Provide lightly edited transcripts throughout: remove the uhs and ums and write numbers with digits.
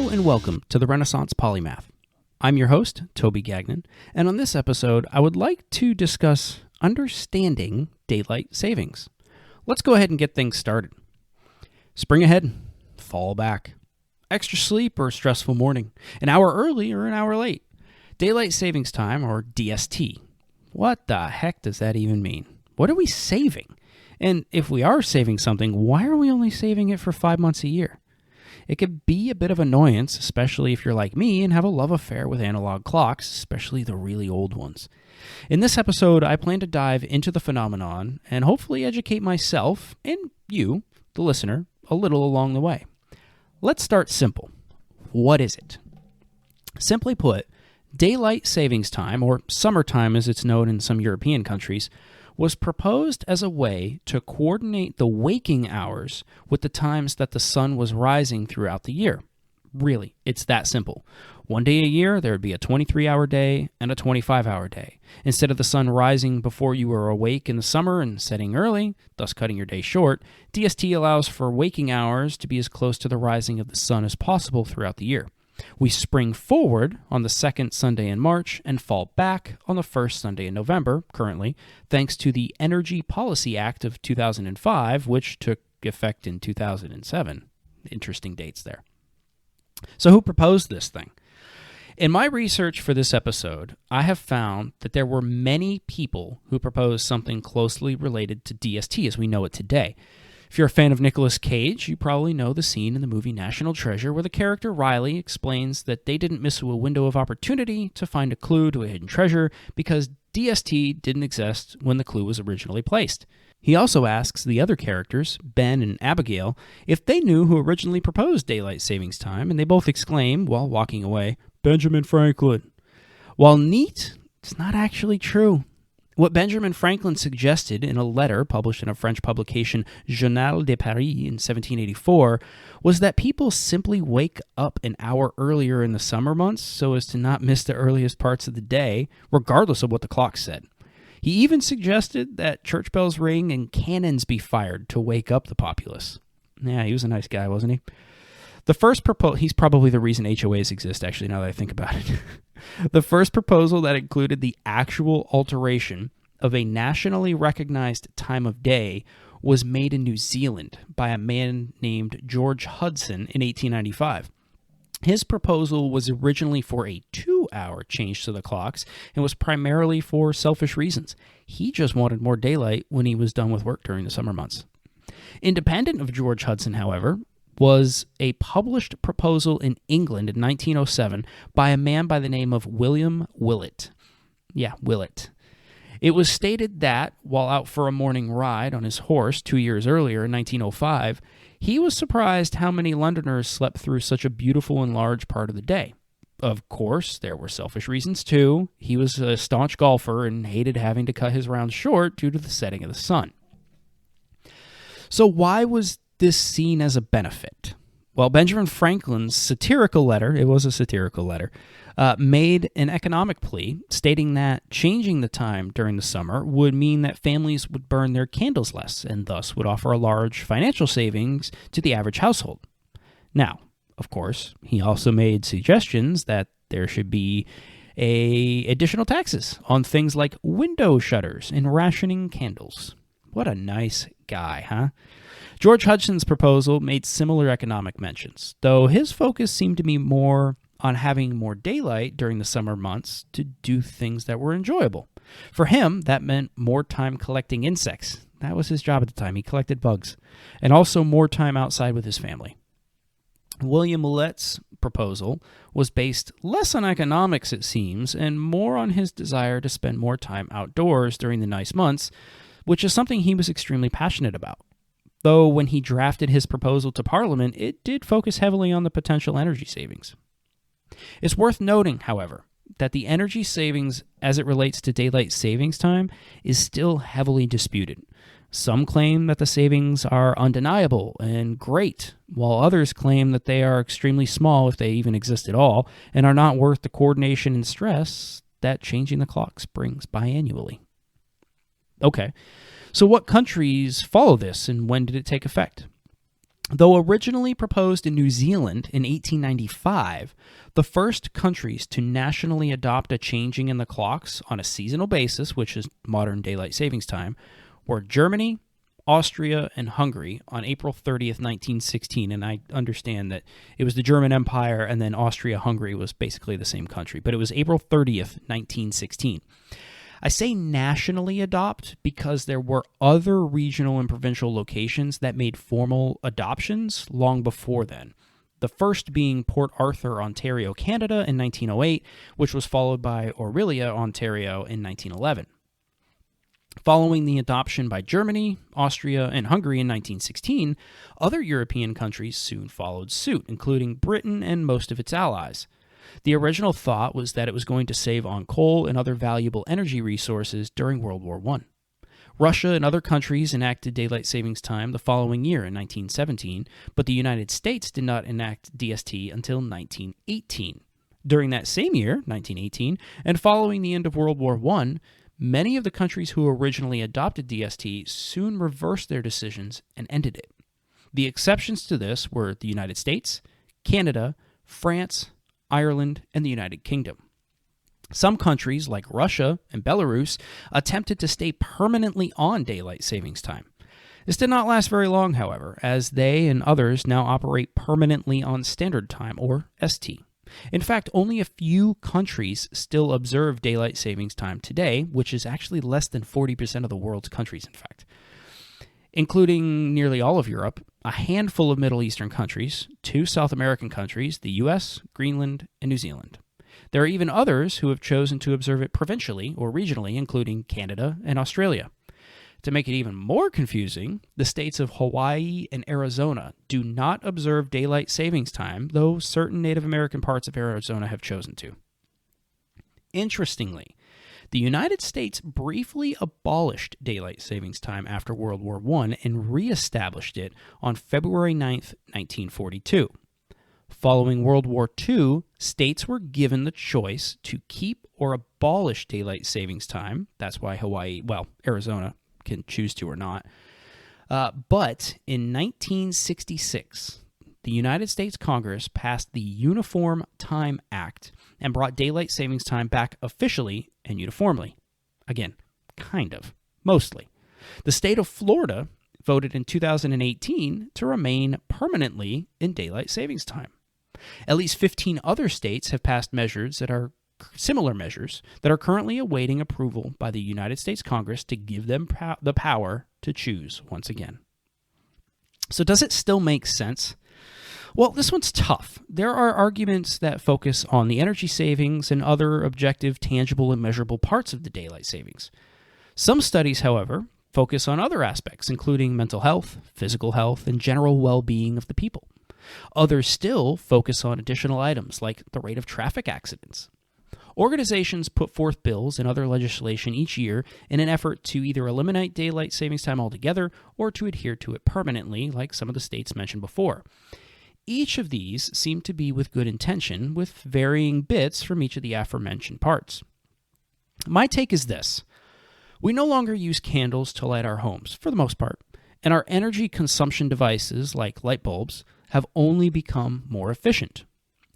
Hello and welcome to the Renaissance Polymath. I'm your host, Toby Gagnon, and on this episode, I would like to discuss understanding daylight savings. Let's go ahead and get things started. Spring ahead, fall back, extra sleep or stressful morning, an hour early or an hour late, daylight savings time or DST. What the heck does that even mean? What are we saving? And if we are saving something, why are we only saving it for 5 months a year? It could be a bit of annoyance, especially if you're like me and have a love affair with analog clocks, especially the really old ones. In this episode, I plan to dive into the phenomenon and hopefully educate myself and you, the listener, a little along the way. Let's start simple. What is it? Simply put, daylight savings time, or summertime as it's known in some European countries, was proposed as a way to coordinate the waking hours with the times that the sun was rising throughout the year. Really, it's that simple. One day a year, there would be a 23-hour day and a 25-hour day. Instead of the sun rising before you were awake in the summer and setting early, thus cutting your day short, DST allows for waking hours to be as close to the rising of the sun as possible throughout the year. We spring forward on the second Sunday in March and fall back on the first Sunday in November, currently, thanks to the Energy Policy Act of 2005, which took effect in 2007. Interesting dates there. So who proposed this thing? In my research for this episode, I have found that there were many people who proposed something closely related to DST as we know it today. If you're a fan of Nicolas Cage, you probably know the scene in the movie National Treasure where the character Riley explains that they didn't miss a window of opportunity to find a clue to a hidden treasure because DST didn't exist when the clue was originally placed. He also asks the other characters, Ben and Abigail, if they knew who originally proposed daylight savings time, and they both exclaim, while walking away, Benjamin Franklin. While neat, it's not actually true. What Benjamin Franklin suggested in a letter published in a French publication, Journal de Paris in 1784, was that people simply wake up an hour earlier in the summer months so as to not miss the earliest parts of the day, regardless of what the clock said. He even suggested that church bells ring and cannons be fired to wake up the populace. Yeah, he was a nice guy, wasn't he? The first proposal, he's probably the reason HOAs exist, actually, now that I think about it. The first proposal that included the actual alteration of a nationally recognized time of day was made in New Zealand by a man named George Hudson in 1895. His proposal was originally for a 2-hour change to the clocks and was primarily for selfish reasons. He just wanted more daylight when he was done with work during the summer months. Independent of George Hudson, however, was a published proposal in England in 1907 by a man by the name of William Willett. Yeah, Willett. It was stated that, while out for a morning ride on his horse 2 years earlier in 1905, he was surprised how many Londoners slept through such a beautiful and large part of the day. Of course, there were selfish reasons too. He was a staunch golfer and hated having to cut his rounds short due to the setting of the sun. So why was this seen as a benefit? Well, Benjamin Franklin's satirical letter, it was a satirical letter, made an economic plea stating that changing the time during the summer would mean that families would burn their candles less and thus would offer a large financial savings to the average household. Now, of course, he also made suggestions that there should be additional taxes on things like window shutters and rationing candles. What a nice guy, huh? George Hudson's proposal made similar economic mentions, though his focus seemed to be more on having more daylight during the summer months to do things that were enjoyable. For him, that meant more time collecting insects. That was his job at the time. He collected bugs. And also more time outside with his family. William Willett's proposal was based less on economics, it seems, and more on his desire to spend more time outdoors during the nice months, which is something he was extremely passionate about. Though when he drafted his proposal to Parliament, it did focus heavily on the potential energy savings. It's worth noting, however, that the energy savings as it relates to daylight savings time is still heavily disputed. Some claim that the savings are undeniable and great, while others claim that they are extremely small if they even exist at all, and are not worth the coordination and stress that changing the clocks brings biannually. Okay, so what countries follow this and when did it take effect? Though originally proposed in New Zealand in 1895, the first countries to nationally adopt a changing in the clocks on a seasonal basis, which is modern daylight savings time, were Germany, Austria, and Hungary on April 30th, 1916. And I understand that it was the German Empire and then Austria-Hungary was basically the same country, but it was April 30th, 1916. I say nationally adopt because there were other regional and provincial locations that made formal adoptions long before then. The first being Port Arthur, Ontario, Canada in 1908, which was followed by Orillia, Ontario in 1911. Following the adoption by Germany, Austria, and Hungary in 1916, other European countries soon followed suit, including Britain and most of its allies. The original thought was that it was going to save on coal and other valuable energy resources during World War I. Russia and other countries enacted daylight savings time the following year in 1917, but the United States did not enact DST until 1918. During that same year, 1918, and following the end of World War I, many of the countries who originally adopted DST soon reversed their decisions and ended it. The exceptions to this were the United States, Canada, France, Ireland, and the United Kingdom. Some countries, like Russia and Belarus, attempted to stay permanently on daylight savings time. This did not last very long, however, as they and others now operate permanently on Standard Time, or ST. In fact, only a few countries still observe daylight savings time today, which is actually less than 40% of the world's countries, in fact. Including nearly all of Europe, a handful of Middle Eastern countries, 2 South American countries, the US, Greenland, and New Zealand. There are even others who have chosen to observe it provincially or regionally, including Canada and Australia. To make it even more confusing, the states of Hawaii and Arizona do not observe daylight savings time, though certain Native American parts of Arizona have chosen to. Interestingly, the United States briefly abolished daylight savings time after World War I and reestablished it on February 9, 1942. Following World War II, states were given the choice to keep or abolish daylight savings time. That's why Arizona can choose to or not. But in 1966, the United States Congress passed the Uniform Time Act and brought daylight savings time back officially and uniformly. Again, kind of, mostly. The state of Florida voted in 2018 to remain permanently in daylight savings time. At least 15 other states have passed similar measures that are currently awaiting approval by the United States Congress to give them the power to choose once again. So does it still make sense? Well, this one's tough. There are arguments that focus on the energy savings and other objective, tangible, and measurable parts of the daylight savings. Some studies, however, focus on other aspects, including mental health, physical health, and general well-being of the people. Others still focus on additional items like the rate of traffic accidents. Organizations put forth bills and other legislation each year in an effort to either eliminate daylight savings time altogether or to adhere to it permanently, like some of the states mentioned before. Each of these seem to be with good intention, with varying bits from each of the aforementioned parts. My take is this. We no longer use candles to light our homes, for the most part, and our energy consumption devices, like light bulbs, have only become more efficient.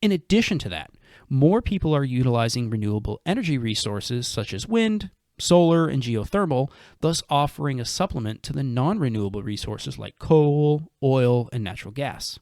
In addition to that, more people are utilizing renewable energy resources such as wind, solar, and geothermal, thus offering a supplement to the non-renewable resources like coal, oil, and natural gas.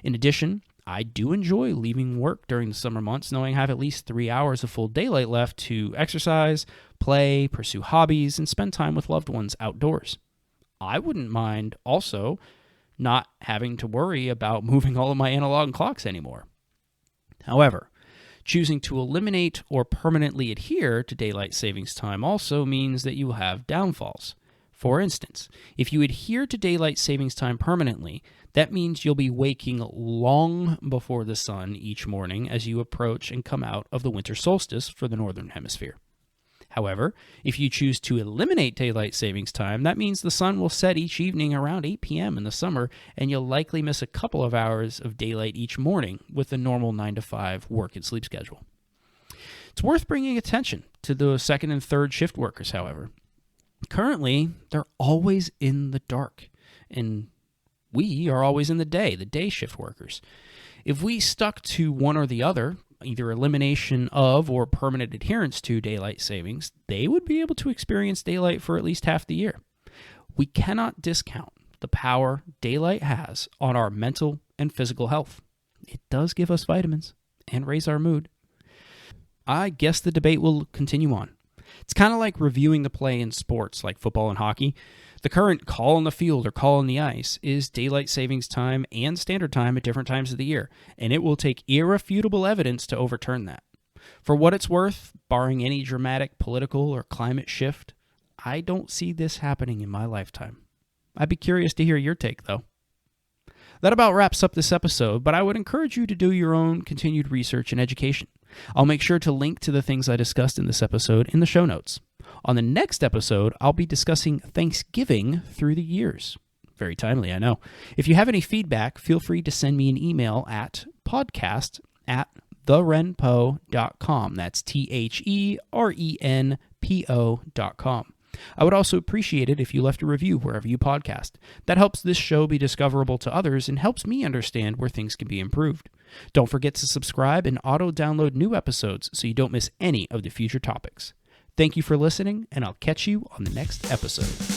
In addition, I do enjoy leaving work during the summer months knowing I have at least 3 hours of full daylight left to exercise, play, pursue hobbies, and spend time with loved ones outdoors. I wouldn't mind also not having to worry about moving all of my analog clocks anymore. However, choosing to eliminate or permanently adhere to daylight savings time also means that you will have downfalls. For instance, if you adhere to daylight savings time permanently, that means you'll be waking long before the sun each morning as you approach and come out of the winter solstice for the Northern Hemisphere. However, if you choose to eliminate daylight savings time, that means the sun will set each evening around 8 p.m. in the summer, and you'll likely miss a couple of hours of daylight each morning with the normal 9 to 5 work and sleep schedule. It's worth bringing attention to the second and third shift workers, however. Currently, they're always in the dark, and We are always in the day shift workers. If we stuck to one or the other, either elimination of or permanent adherence to daylight savings, they would be able to experience daylight for at least half the year. We cannot discount the power daylight has on our mental and physical health. It does give us vitamins and raise our mood. I guess the debate will continue on. It's kind of like reviewing the play in sports like football and hockey. The current call on the field or call on the ice is daylight savings time and standard time at different times of the year, and it will take irrefutable evidence to overturn that. For what it's worth, barring any dramatic political or climate shift, I don't see this happening in my lifetime. I'd be curious to hear your take, though. That about wraps up this episode, but I would encourage you to do your own continued research and education. I'll make sure to link to the things I discussed in this episode in the show notes. On the next episode, I'll be discussing Thanksgiving through the years. Very timely, I know. If you have any feedback, feel free to send me an email at podcast@therenpo.com. That's THERENPO.com. I would also appreciate it if you left a review wherever you podcast. That helps this show be discoverable to others and helps me understand where things can be improved. Don't forget to subscribe and auto-download new episodes so you don't miss any of the future topics. Thank you for listening, and I'll catch you on the next episode.